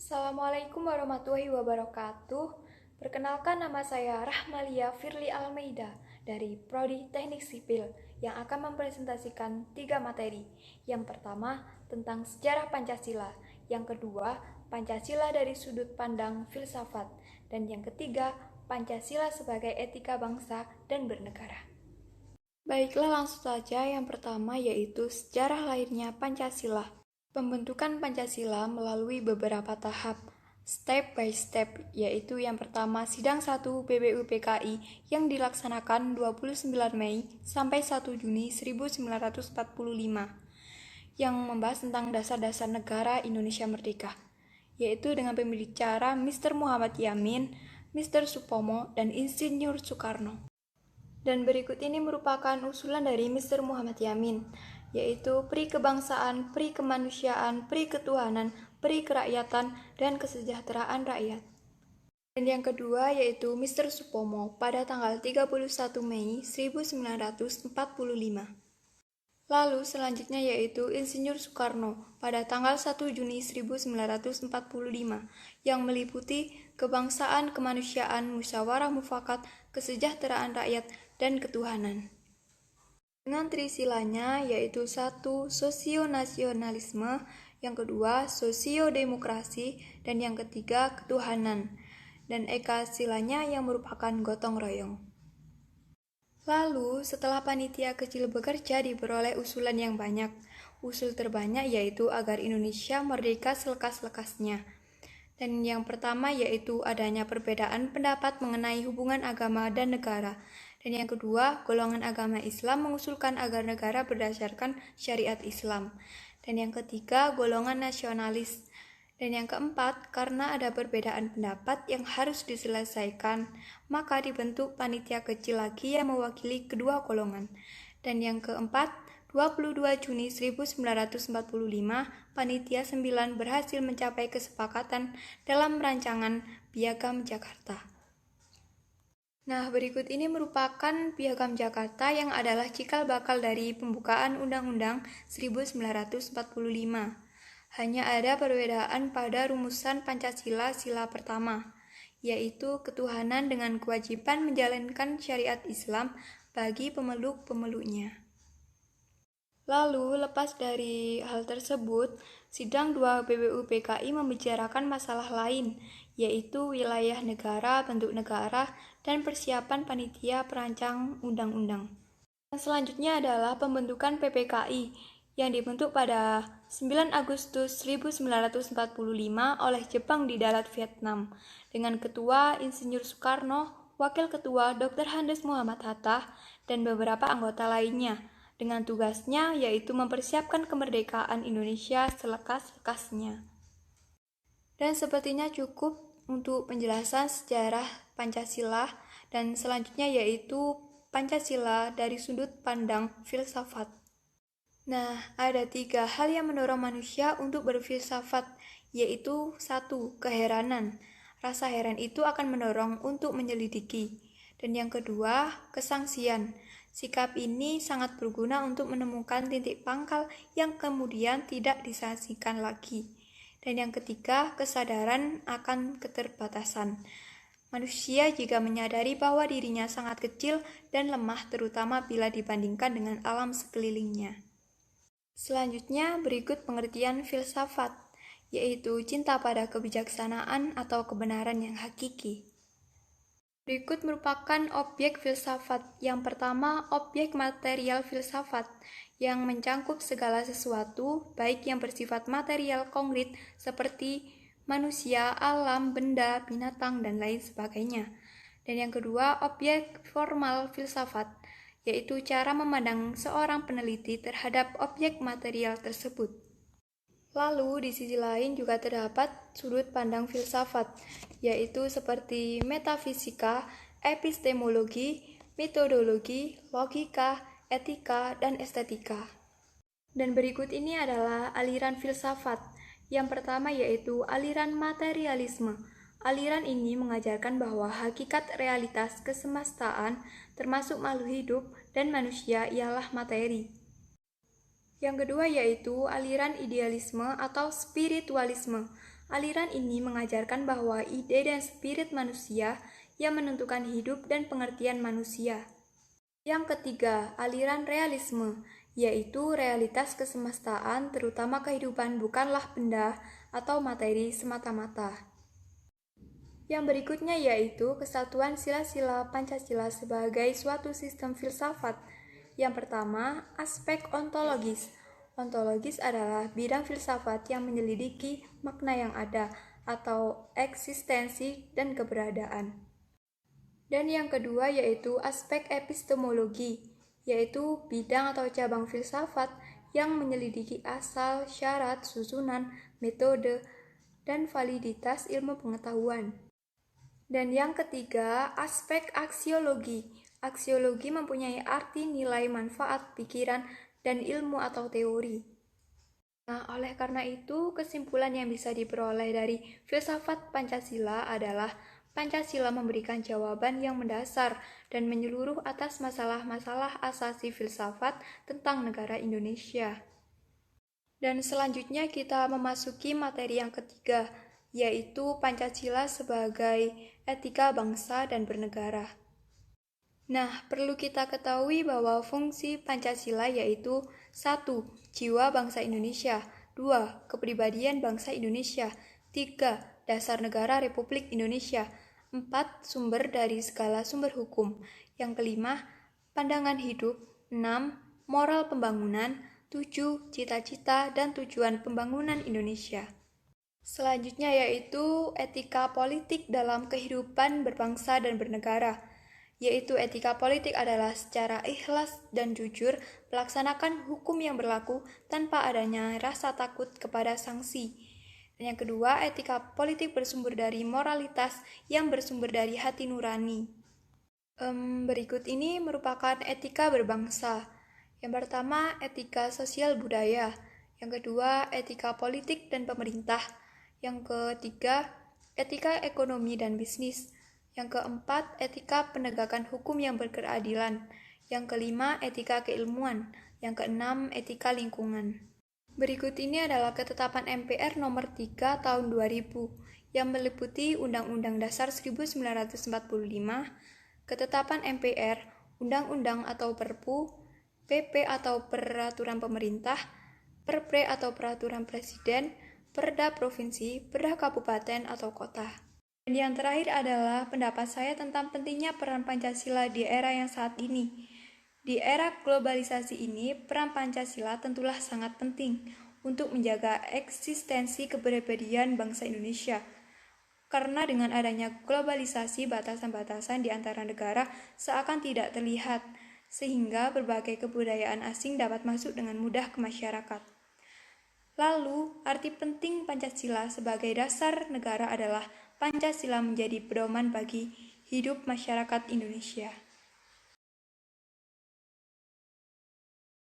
Assalamualaikum warahmatullahi wabarakatuh. Perkenalkan, nama saya Rahmalia Firly Almeida dari Prodi Teknik Sipil yang akan mempresentasikan 3 materi. Yang pertama, tentang sejarah Pancasila. Yang kedua, Pancasila dari sudut pandang filsafat. Dan yang ketiga, Pancasila sebagai etika bangsa dan bernegara. Baiklah, langsung saja. Yang pertama yaitu sejarah lahirnya Pancasila. Pembentukan Pancasila melalui beberapa tahap, step by step, yaitu yang pertama Sidang 1 BBUPKI yang dilaksanakan 29 Mei sampai 1 Juni 1945, yang membahas tentang dasar-dasar negara Indonesia Merdeka, yaitu dengan pembicara Mr. Muhammad Yamin, Mr. Supomo, dan Insinyur Soekarno. Dan berikut ini merupakan usulan dari Mr. Muhammad Yamin, yaitu pri kebangsaan, pri kemanusiaan, pri ketuhanan, pri kerakyatan, dan kesejahteraan rakyat. Dan yang kedua yaitu Mr. Supomo pada tanggal 31 Mei 1945. Lalu selanjutnya yaitu Insinyur Soekarno pada tanggal 1 Juni 1945 yang meliputi kebangsaan, kemanusiaan, musyawarah mufakat, kesejahteraan rakyat, dan ketuhanan. Dengan trisilanya yaitu 1. Sosionasionalisme, yang kedua sosiodemokrasi, dan yang ketiga ketuhanan, dan eka silanya yang merupakan gotong royong. Lalu setelah panitia kecil bekerja diperoleh usulan yang banyak. Usul terbanyak yaitu agar Indonesia merdeka selekas-lekasnya. Dan yang pertama yaitu adanya perbedaan pendapat mengenai hubungan agama dan negara. Dan yang kedua, golongan agama Islam mengusulkan agar negara berdasarkan syariat Islam. Dan yang ketiga, golongan nasionalis. Dan yang keempat, karena ada perbedaan pendapat yang harus diselesaikan, maka dibentuk panitia kecil lagi yang mewakili kedua golongan. Dan yang keempat, 22 Juni 1945, Panitia 9 berhasil mencapai kesepakatan dalam rancangan Piagam Jakarta. Nah, berikut ini merupakan Piagam Jakarta yang adalah cikal bakal dari pembukaan Undang-Undang 1945. Hanya ada perbedaan pada rumusan Pancasila sila pertama, yaitu ketuhanan dengan kewajiban menjalankan syariat Islam bagi pemeluk-pemeluknya. Lalu, lepas dari hal tersebut, Sidang 2 BBUPKI membicarakan masalah lain, yaitu wilayah negara, bentuk negara, dan persiapan panitia perancang undang-undang. Selanjutnya adalah pembentukan PPKI yang dibentuk pada 9 Agustus 1945 oleh Jepang di Dalat, Vietnam, dengan Ketua Insinyur Soekarno, Wakil Ketua Dr. Handes Muhammad Hatta, dan beberapa anggota lainnya, dengan tugasnya yaitu mempersiapkan kemerdekaan Indonesia selekas-lekasnya. Dan sepertinya cukup untuk penjelasan sejarah Pancasila, dan selanjutnya yaitu Pancasila dari sudut pandang filsafat. Nah, ada 3 hal yang mendorong manusia untuk berfilsafat, yaitu 1. Keheranan. Rasa heran itu akan mendorong untuk menyelidiki. Dan yang kedua, kesangsian. Sikap ini sangat berguna untuk menemukan titik pangkal yang kemudian tidak disaksikan lagi. Dan yang ketiga, kesadaran akan keterbatasan. Manusia jika menyadari bahwa dirinya sangat kecil dan lemah, terutama bila dibandingkan dengan alam sekelilingnya. Selanjutnya, berikut pengertian filsafat, yaitu cinta pada kebijaksanaan atau kebenaran yang hakiki. Berikut merupakan objek filsafat. Yang pertama, objek material filsafat, yang mencangkup segala sesuatu, baik yang bersifat material konkret seperti manusia, alam, benda, binatang, dan lain sebagainya. Dan yang kedua, objek formal filsafat, yaitu cara memandang seorang peneliti terhadap objek material tersebut. Lalu di sisi lain juga terdapat sudut pandang filsafat, yaitu seperti metafisika, epistemologi, metodologi, logika, etika, dan estetika. Dan berikut ini adalah aliran filsafat. Yang pertama yaitu aliran materialisme. Aliran ini mengajarkan bahwa hakikat realitas kesemestaan, termasuk makhluk hidup dan manusia, ialah materi. Yang kedua yaitu aliran idealisme atau spiritualisme. Aliran ini mengajarkan bahwa ide dan spirit manusia yang menentukan hidup dan pengertian manusia. Yang ketiga, aliran realisme, yaitu realitas kesemestaan, terutama kehidupan bukanlah benda atau materi semata-mata. Yang berikutnya yaitu kesatuan sila-sila Pancasila sebagai suatu sistem filsafat. Yang pertama, aspek ontologis. Ontologis adalah bidang filsafat yang menyelidiki makna yang ada atau eksistensi dan keberadaan. Dan yang kedua yaitu aspek epistemologi, yaitu bidang atau cabang filsafat yang menyelidiki asal, syarat, susunan, metode, dan validitas ilmu pengetahuan. Dan yang ketiga, aspek aksiologi. Aksiologi mempunyai arti nilai manfaat pikiran dan ilmu atau teori. Nah, oleh karena itu, kesimpulan yang bisa diperoleh dari filsafat Pancasila adalah Pancasila memberikan jawaban yang mendasar dan menyeluruh atas masalah-masalah asasi filsafat tentang negara Indonesia. Dan selanjutnya kita memasuki materi yang ketiga, yaitu Pancasila sebagai etika bangsa dan bernegara. Nah, perlu kita ketahui bahwa fungsi Pancasila yaitu 1. Jiwa bangsa Indonesia, 2. Kepribadian bangsa Indonesia, 3. Dasar negara Republik Indonesia, 4. Sumber dari segala sumber hukum, yang kelima, pandangan hidup, 6. Moral pembangunan, 7. Cita-cita dan tujuan pembangunan Indonesia. Selanjutnya yaitu etika politik dalam kehidupan berbangsa dan bernegara, yaitu etika politik adalah secara ikhlas dan jujur melaksanakan hukum yang berlaku tanpa adanya rasa takut kepada sanksi. Dan yang kedua, etika politik bersumber dari moralitas yang bersumber dari hati nurani. Berikut ini merupakan etika berbangsa. Yang pertama, etika sosial budaya. Yang kedua, etika politik dan pemerintah. Yang ketiga, etika ekonomi dan bisnis. Yang keempat, etika penegakan hukum yang berkeadilan. Yang kelima, etika keilmuan. Yang keenam, etika lingkungan. Berikut ini adalah ketetapan MPR nomor 3 tahun 2000 yang meliputi Undang-Undang Dasar 1945, ketetapan MPR, Undang-Undang atau Perpu, PP atau Peraturan Pemerintah, Perpre atau Peraturan Presiden, Perda Provinsi, Perda Kabupaten atau Kota. Dan yang terakhir adalah pendapat saya tentang pentingnya peran Pancasila di era yang saat ini. Di era globalisasi ini, peran Pancasila tentulah sangat penting untuk menjaga eksistensi kepribadian bangsa Indonesia. Karena dengan adanya globalisasi, batasan-batasan di antara negara seakan tidak terlihat, sehingga berbagai kebudayaan asing dapat masuk dengan mudah ke masyarakat. Lalu, arti penting Pancasila sebagai dasar negara adalah Pancasila menjadi pedoman bagi hidup masyarakat Indonesia.